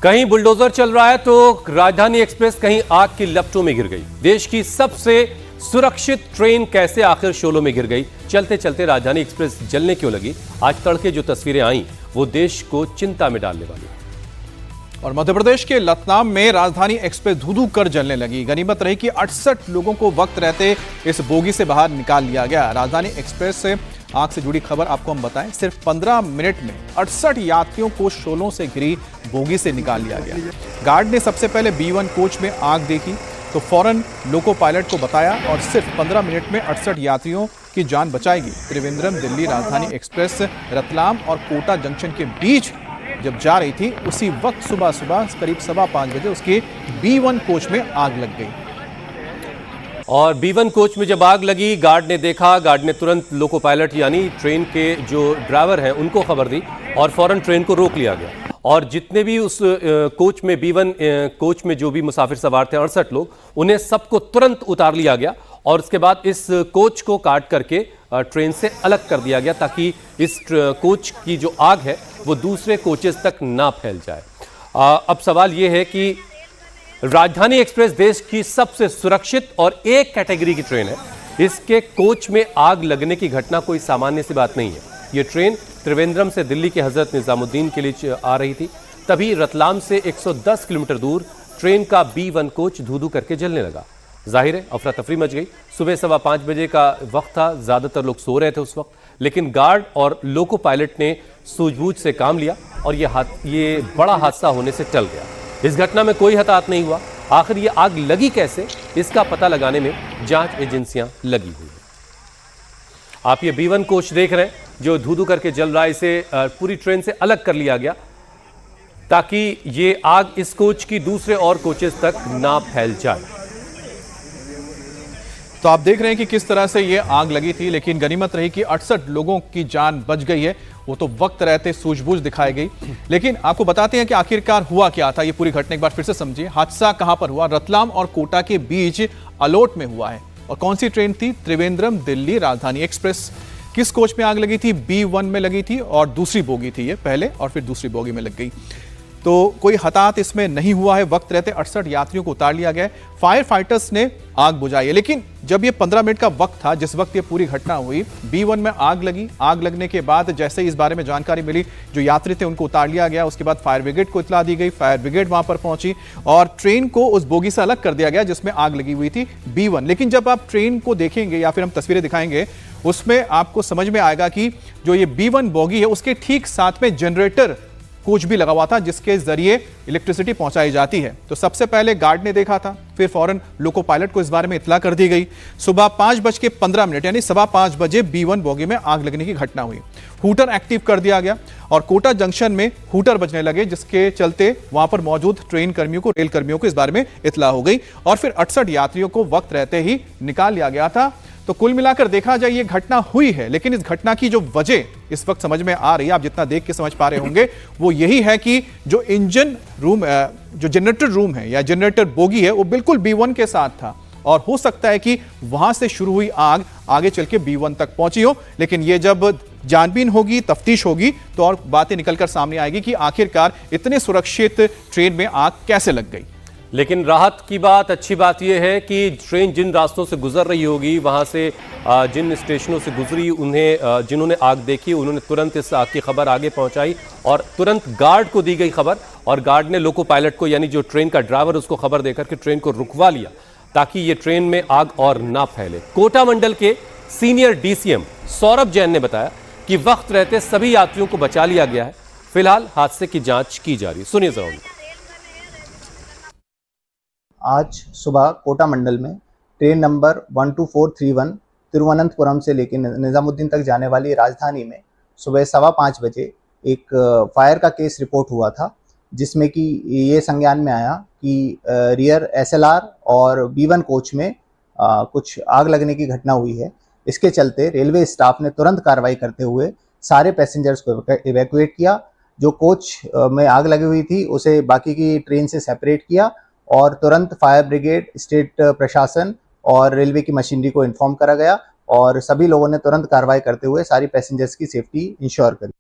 कहीं बुलडोजर चल रहा है तो राजधानी एक्सप्रेस कहीं आग की लपटों में गिर गई। देश की सबसे सुरक्षित ट्रेन कैसे आखिर शोलों में गिर गई। चलते चलते राजधानी एक्सप्रेस जलने क्यों लगी। आज तड़के जो तस्वीरें आई वो देश को चिंता में डालने वाली। और मध्य प्रदेश के लखनऊ में राजधानी एक्सप्रेस धू-धू कर जलने लगी। गनीमत रही कि 68 लोगों को वक्त रहते इस बोगी से बाहर निकाल लिया गया। राजधानी एक्सप्रेस से आग से जुड़ी खबर आपको हम बताएं, सिर्फ 15 मिनट में 68 यात्रियों को शोलों से घिरी बोगी से निकाल लिया गया। गार्ड ने सबसे पहले B1 कोच में आग देखी तो फौरन लोको पायलट को बताया और सिर्फ 15 मिनट में 68 यात्रियों की जान बचाएगी। त्रिवेंद्रम दिल्ली राजधानी एक्सप्रेस रतलाम और कोटा जंक्शन के बीच जब जा रही थी उसी वक्त सुबह करीब 5:15 बजे उसके B1 कोच में आग लग गई। और B1 कोच में जब आग लगी, गार्ड ने देखा, गार्ड ने तुरंत लोको पायलट यानी ट्रेन के जो ड्राइवर हैं उनको खबर दी और फौरन ट्रेन को रोक लिया गया। और जितने भी उस कोच में B1 कोच में जो भी मुसाफिर सवार थे 68 लोग, उन्हें सबको तुरंत उतार लिया गया और उसके बाद इस कोच को काट करके ट्रेन से अलग कर दिया गया ताकि इस कोच की जो आग है वो दूसरे कोचेस तक ना फैल जाए। अब सवाल ये है कि राजधानी एक्सप्रेस देश की सबसे सुरक्षित और एक कैटेगरी की ट्रेन है। इसके कोच में आग लगने की घटना कोई सामान्य सी बात नहीं है। ये ट्रेन त्रिवेंद्रम से दिल्ली के हजरत निजामुद्दीन के लिए आ रही थी, तभी रतलाम से 110 किलोमीटर दूर ट्रेन का B1 कोच धू-धू करके जलने लगा। जाहिर है अफरा तफरी मच गई। सुबह 5:15 बजे का वक्त था, ज़्यादातर लोग सो रहे थे उस वक्त, लेकिन गार्ड और लोको पायलट ने सूझबूझ से काम लिया और ये बड़ा हादसा होने से टल गया। इस घटना में कोई हताहत नहीं हुआ। आखिर ये आग लगी कैसे, इसका पता लगाने में जांच एजेंसियां लगी हुई हैं। आप ये B1 कोच देख रहे हैं जो धू-धू करके जल रहा है, इसे पूरी ट्रेन से अलग कर लिया गया ताकि ये आग इस कोच की दूसरे और कोचेस तक ना फैल जाए। तो आप देख रहे हैं कि किस तरह से ये आग लगी थी, लेकिन गनीमत रही कि 68 लोगों की जान बच गई है। वो तो वक्त रहते सूझबूझ दिखाई गई। लेकिन आपको बताते हैं कि आखिरकार हुआ क्या था। ये पूरी घटना एक बार फिर से समझिए। हादसा कहां पर हुआ? रतलाम और कोटा के बीच अलोट में हुआ है। और कौन सी ट्रेन थी? त्रिवेंद्रम दिल्ली राजधानी एक्सप्रेस। किस कोच में आग लगी थी? B1 में लगी थी और दूसरी बोगी थी ये पहले और फिर दूसरी बोगी में लग गई। तो कोई हताहत इसमें नहीं हुआ है। वक्त रहते 68 यात्रियों को उतार लिया गया है। फायर फाइटर्स ने आग बुझाई है। लेकिन जब ये 15 मिनट का वक्त था जिस वक्त ये पूरी घटना हुई, B1 में आग लगी। आग लगने के बाद जैसे इस बारे में जानकारी मिली, जो यात्री थे उनको उतार लिया गया। उसके बाद फायर ब्रिगेड को इत्तला दी गई। फायर ब्रिगेड वहां पर पहुंची और ट्रेन को उस बोगी से अलग कर दिया गया जिसमें आग लगी हुई थी, B1। लेकिन जब आप ट्रेन को देखेंगे या फिर हम तस्वीरें दिखाएंगे, उसमें आपको समझ में आएगा कि जो ये B1 बोगी है उसके ठीक साथ में जनरेटर कोच भी लगा हुआ था जिसके जरिए इलेक्ट्रिसिटी पहुंचाई जाती है। तो सबसे पहले गार्ड ने देखा था, फिर फौरन लोको पायलट को इस बारे में इत्तला कर दी गई। सुबह 5:15 यानी 5:15 बजे B1 बोगी में आग लगने की घटना हुई। हूटर एक्टिव कर दिया गया और कोटा जंक्शन में हूटर बजने लगे, जिसके चलते वहां पर मौजूद ट्रेन कर्मियों को, रेल कर्मियों को इस बारे में इत्तला हो गई और फिर 68 यात्रियों को वक्त रहते ही निकाल लिया गया था। तो कुल मिलाकर देखा जाए ये घटना हुई है, लेकिन इस घटना की जो वजह इस वक्त समझ में आ रही है, आप जितना देख के समझ पा रहे होंगे, वो यही है कि जो इंजन रूम, जो जनरेटर रूम है या जनरेटर बोगी है, वो बिल्कुल B1 के साथ था और हो सकता है कि वहां से शुरू हुई आग आगे चल के B1 तक पहुंची हो। लेकिन ये जब जानबीन होगी, तफ्तीश होगी, तो और बातें निकलकर सामने आएगी कि आखिरकार इतने सुरक्षित ट्रेन में आग कैसे लग गई। लेकिन राहत की बात, अच्छी बात यह है कि ट्रेन जिन रास्तों से गुजर रही होगी, वहां से जिन स्टेशनों से गुजरी, उन्हें जिन्होंने आग देखी उन्होंने तुरंत इस आग की खबर आगे पहुंचाई और तुरंत गार्ड को दी गई खबर और गार्ड ने लोको पायलट को, यानी जो ट्रेन का ड्राइवर उसको खबर देकर के ट्रेन को रुकवा लिया ताकि ये ट्रेन में आग और ना फैले। कोटा मंडल के सीनियर DCM सौरभ जैन ने बताया कि वक्त रहते सभी यात्रियों को बचा लिया गया है। फिलहाल हादसे की जांच की जा रही है। सुनिए जरा। आज सुबह कोटा मंडल में ट्रेन नंबर 12431 तिरुवनंतपुरम से लेकर निजामुद्दीन तक जाने वाली राजधानी में सुबह 5:15 बजे एक फायर का केस रिपोर्ट हुआ था, जिसमें कि ये संज्ञान में आया कि रियर SLR और B1 कोच में कुछ आग लगने की घटना हुई है। इसके चलते रेलवे स्टाफ ने तुरंत कार्रवाई करते हुए सारे पैसेंजर्स को इवैक्यूएट किया। जो कोच में आग लगी हुई थी उसे बाकी की ट्रेन से सेपरेट किया और तुरंत फायर ब्रिगेड, स्टेट प्रशासन और रेलवे की मशीनरी को इन्फॉर्म करा गया और सभी लोगों ने तुरंत कार्रवाई करते हुए सारी पैसेंजर्स की सेफ्टी इंश्योर करी।